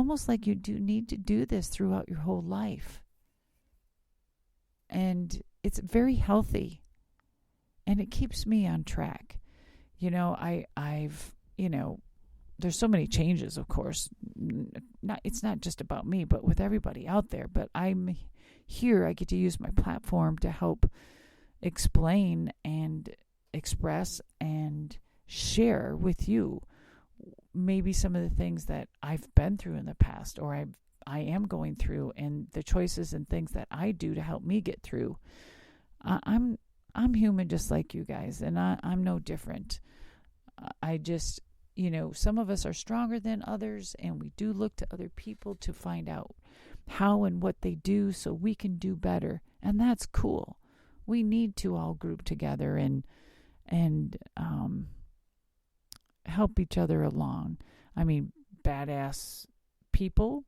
almost like you do need to do this throughout your whole life. And it's very healthy. And it keeps me on track. I've there's so many changes, of course. It's not just about me, but with everybody out there. But I'm here. I get to use my platform to help explain and express and share with you maybe some of the things that I've been through in the past, or I am going through, and the choices and things that I do to help me get through. I'm human just like you guys, and I'm no different. I just, some of us are stronger than others, and we do look to other people to find out how and what they do so we can do better. And that's cool. We need to all group together and help each other along. I mean, badass people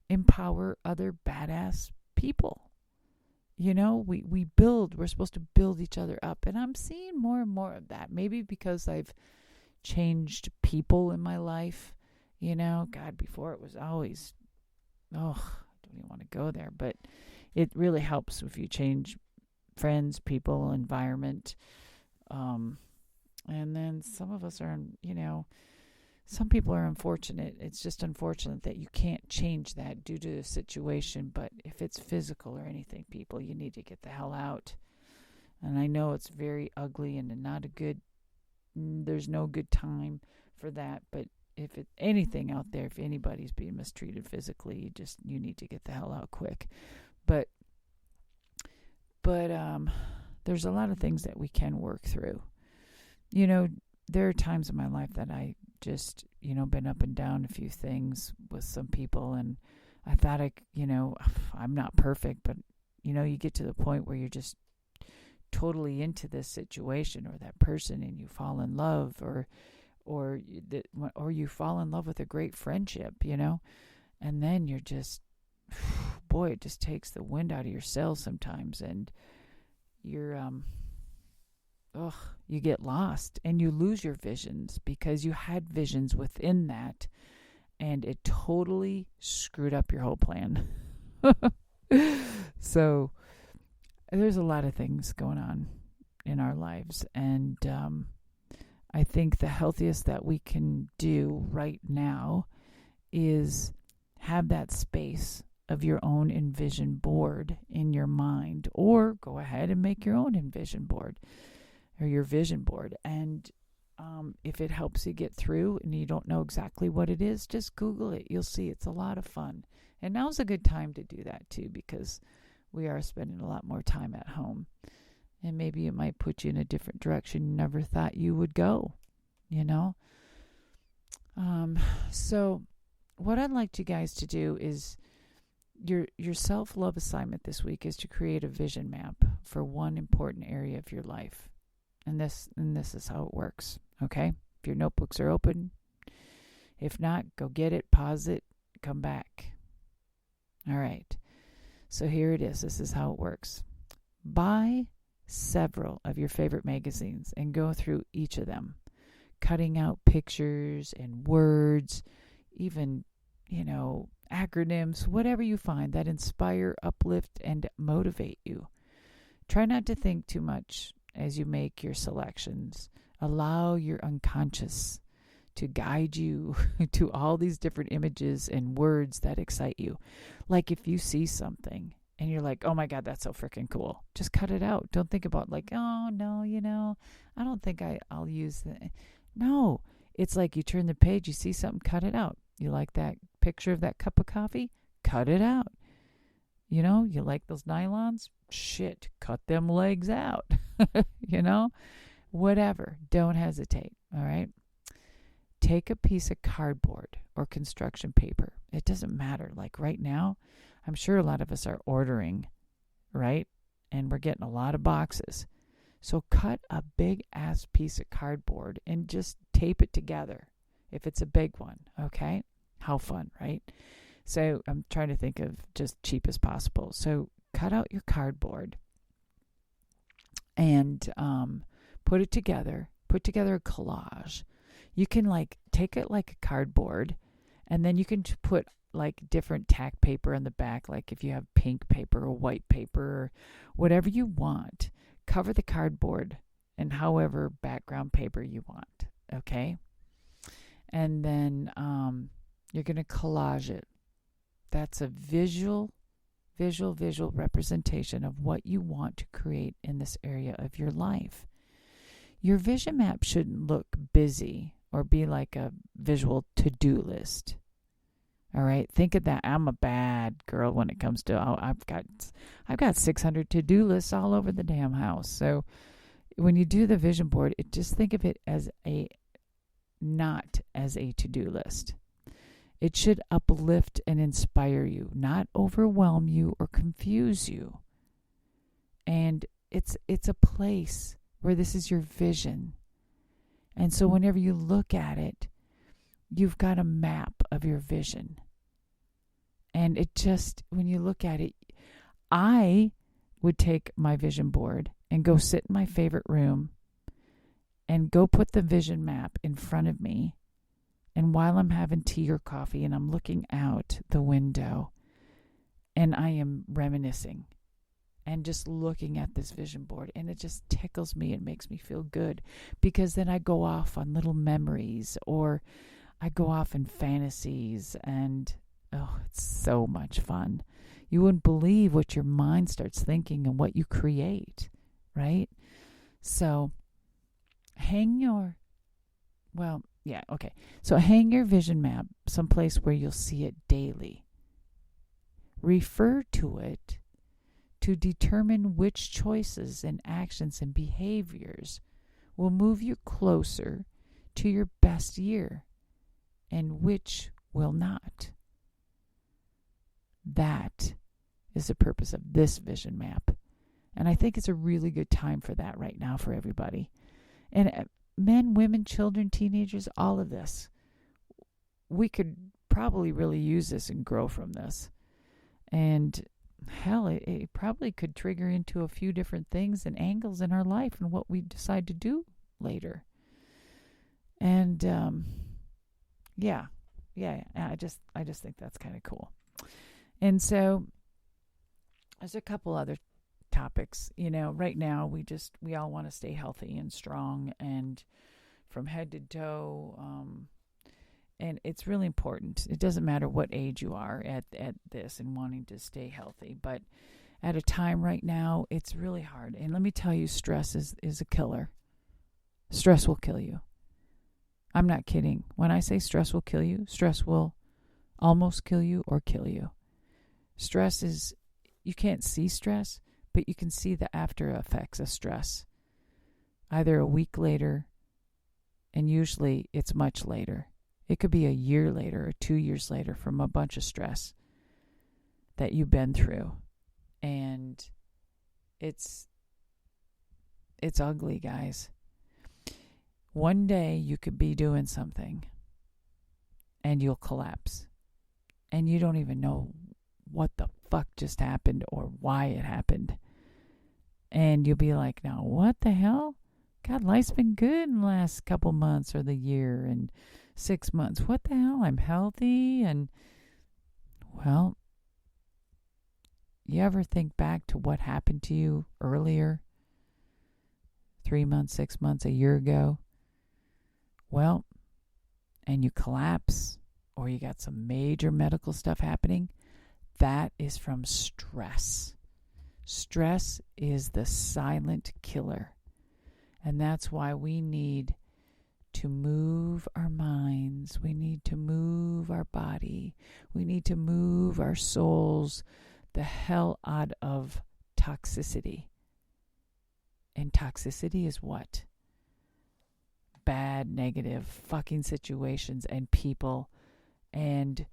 empower other badass people. We're supposed to build each other up. And I'm seeing more and more of that. Maybe because I've changed people in my life. God, before it was always, I don't even want to go there. But it really helps if you change friends, people, environment. And then some of us are, some people are unfortunate. It's just unfortunate that you can't change that due to the situation. But if it's physical or anything, people, you need to get the hell out. And I know it's very ugly and there's no good time for that. But if it's anything out there, if anybody's being mistreated physically, you need to get the hell out quick. But there's a lot of things that we can work through. There are times in my life that I just, been up and down a few things with some people, and I thought I'm not perfect, but you get to the point where you're just totally into this situation or that person, and you fall in love, or you fall in love with a great friendship, and then you're just, boy, it just takes the wind out of your sails sometimes, and you're you get lost and you lose your visions because you had visions within that, and it totally screwed up your whole plan. So there's a lot of things going on in our lives, and I think the healthiest that we can do right now is have that space of your own envision board in your mind, or go ahead and make your own envision board or your vision board. And if it helps you get through and you don't know exactly what it is, just Google it. You'll see it's a lot of fun. And now's a good time to do that too, because we are spending a lot more time at home. And maybe it might put you in a different direction you never thought you would go, So what I'd like you guys to do is your self-love assignment this week is to create a vision map for one important area of your life. And this is how it works, okay? If your notebooks are open, if not, go get it, pause it, come back. All right. So here it is. This is how it works. Buy several of your favorite magazines and go through each of them, cutting out pictures and words, even, acronyms, whatever you find that inspire, uplift, and motivate you. Try not to think too much as you make your selections. Allow your unconscious to guide you to all these different images and words that excite you. Like if you see something and you're like, oh my God, that's so freaking cool, just cut it out. Don't think about oh no, I don't think I'll use that. No, it's like you turn the page, you see something, cut it out. You like that picture of that cup of coffee? Cut it out. You like those nylons? Shit, cut them legs out. Whatever. Don't hesitate. All right. Take a piece of cardboard or construction paper. It doesn't matter. Like right now, I'm sure a lot of us are ordering, right? And we're getting a lot of boxes. So cut a big ass piece of cardboard and just tape it together if it's a big one. Okay. How fun, right? So I'm trying to think of just cheap as possible. So cut out your cardboard and put it together. Put together a collage. You can take it like a cardboard And then you can put like different tack paper on the back, like if you have pink paper or white paper or whatever you want. Cover the cardboard in however background paper you want, okay? And then you're going to collage it. That's a visual representation of what you want to create in this area of your life. Your vision map shouldn't look busy or be like a visual to-do list. All right, think of that. I'm a bad girl when it comes to I've got 600 to-do lists all over the damn house. So when you do the vision board, just think of it as not as a to-do list. It should uplift and inspire you, not overwhelm you or confuse you. And it's a place where this is your vision. And so whenever you look at it, you've got a map of your vision. And it just, when you look at it, I would take my vision board and go sit in my favorite room and go put the vision map in front of me. And while I'm having tea or coffee and I'm looking out the window and I am reminiscing and just looking at this vision board, and it just tickles me. It makes me feel good because then I go off on little memories or I go off in fantasies, and oh, it's so much fun. You wouldn't believe what your mind starts thinking and what you create, right? So hang your vision map someplace where you'll see it daily. Refer to it to determine which choices and actions and behaviors will move you closer to your best year and which will not. That is the purpose of this vision map. And I think it's a really good time for that right now for everybody. And men, women, children, teenagers, all of this. We could probably really use this and grow from this. And hell, it probably could trigger into a few different things and angles in our life and what we decide to do later. And I just think that's kind of cool. And so there's a couple other topics. Right now we all want to stay healthy and strong and from head to toe. And it's really important. It doesn't matter what age you are at this and wanting to stay healthy. But at a time right now, it's really hard. And let me tell you, stress is a killer. Stress will kill you. I'm not kidding. When I say stress will kill you, stress will almost kill you or kill you. Stress is, you can't see stress, but you can see the after effects of stress. Either a week later, and usually it's much later. It could be a year later or 2 years later from a bunch of stress that you've been through. And it's ugly, guys. One day you could be doing something and you'll collapse. And you don't even know what the fuck just happened or why it happened. And you'll be like, now what the hell? God, life's been good in the last couple months or the year and 6 months. What the hell? I'm healthy. And, well, you ever think back to what happened to you earlier? 3 months, 6 months, a year ago? Well, and you collapse or you got some major medical stuff happening, that is from stress. Stress is the silent killer. And that's why we need to move our minds. We need to move our body. We need to move our souls the hell out of toxicity. And toxicity is what? Bad, negative, fucking situations and people and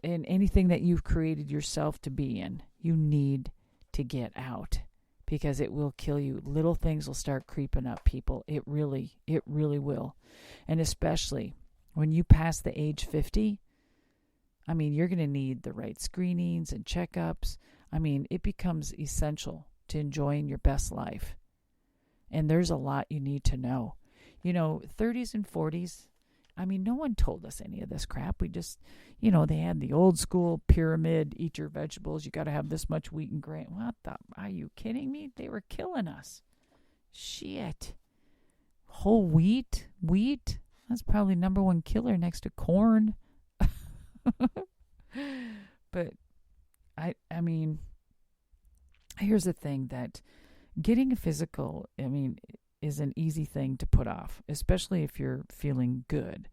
anything that you've created yourself to be in. You need to get out. Because it will kill you. Little things will start creeping up, people. It really will. And especially when you pass the age 50, I mean, you're going to need the right screenings and checkups. I mean, it becomes essential to enjoying your best life. And there's a lot you need to know. 30s and 40s I mean, no one told us any of this crap. We just, they had the old school pyramid, eat your vegetables. You got to have this much wheat and grain. What the? Are you kidding me? They were killing us. Shit. Whole wheat? Wheat? That's probably number one killer next to corn. But I mean, here's the thing, that getting a physical, is an easy thing to put off, especially if you're feeling good.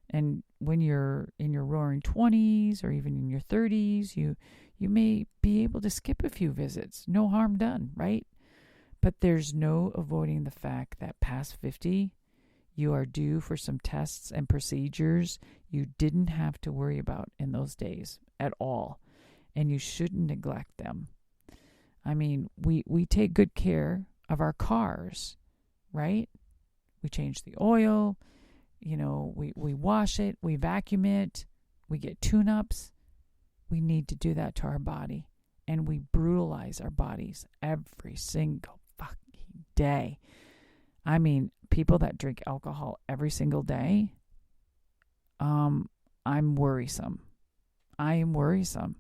And when you're in your roaring 20s or even in your 30s, you may be able to skip a few visits. No harm done, right? But there's no avoiding the fact that past 50, you are due for some tests and procedures you didn't have to worry about in those days at all. And you shouldn't neglect them. I mean, we take good care of our cars, right? We change the oil, we wash it, we vacuum it, we get tune-ups. We need to do that to our body. And we brutalize our bodies every single fucking day. I mean, people that drink alcohol every single day, I'm worrisome. I am worrisome.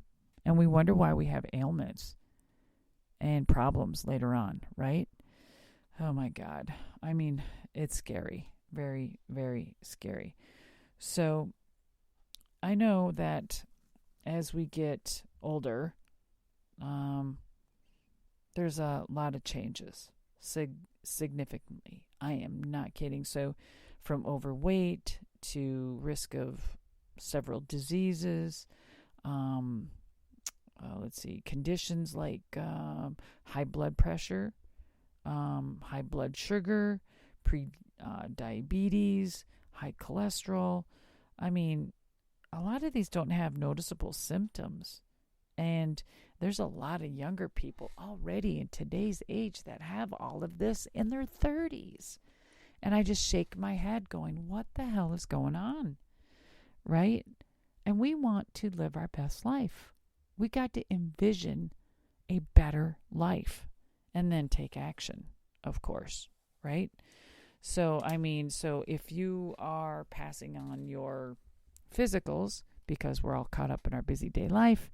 And we wonder why we have ailments and problems later on, right? Oh my God. I mean, it's scary. Very, very scary. So I know that as we get older, there's a lot of changes significantly. I am not kidding. So from overweight to risk of several diseases, conditions like high blood pressure, high blood sugar, diabetes, high cholesterol. I mean, a lot of these don't have noticeable symptoms. And there's a lot of younger people already in today's age that have all of this in their 30s. And I just shake my head going, what the hell is going on? Right? And we want to live our best life. We got to envision a better life and then take action, of course, right? So if you are passing on your physicals because we're all caught up in our busy day life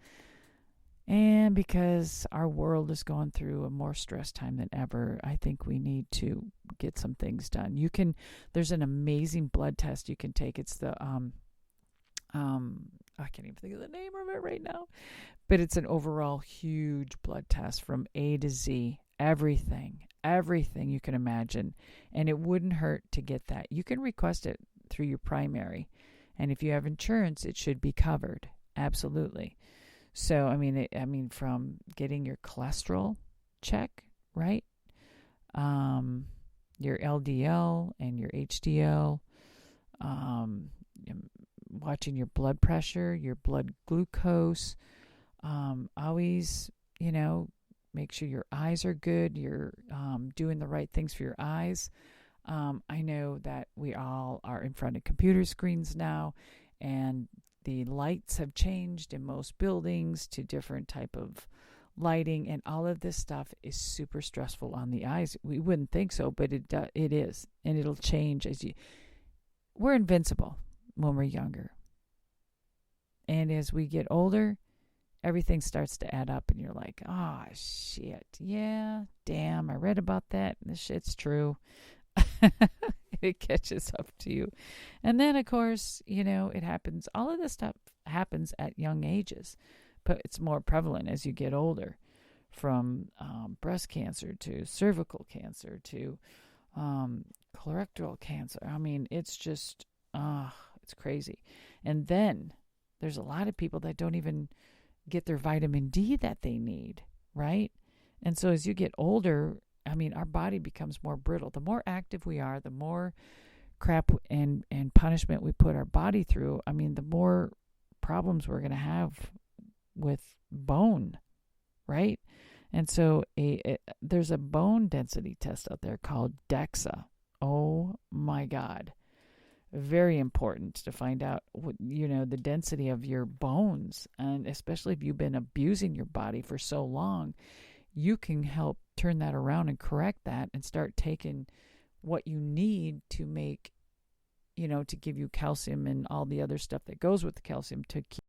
and because our world is going through a more stressed time than ever, I think we need to get some things done. There's an amazing blood test you can take. It's the, I can't even think of the name of it right now, but it's an overall huge blood test from A to Z, everything you can imagine. And it wouldn't hurt to get that. You can request it through your primary. And if you have insurance, it should be covered. Absolutely. So, from getting your cholesterol check, right? Your LDL and your HDL, watching your blood pressure, your blood glucose, always, make sure your eyes are good. You're doing the right things for your eyes. I know that we all are in front of computer screens now, and the lights have changed in most buildings to different type of lighting, and all of this stuff is super stressful on the eyes. We wouldn't think so, but it is, and it'll change we're invincible when we're younger. And as we get older, everything starts to add up, and you're like, oh, shit. Yeah, damn, I read about that, and this shit's true. It catches up to you. And then, of course, it happens. All of this stuff happens at young ages, but it's more prevalent as you get older, from breast cancer to cervical cancer to colorectal cancer. I mean, it's just, it's crazy. And then there's a lot of people that don't even get their vitamin D that they need, right? And so as you get older, our body becomes more brittle. The more active we are, the more crap and punishment we put our body through, the more problems we're going to have with bone, right? And so there's a bone density test out there called DEXA. Oh my God. Very important to find out, the density of your bones. And especially if you've been abusing your body for so long, you can help turn that around and correct that and start taking what you need to make, to give you calcium and all the other stuff that goes with the calcium to keep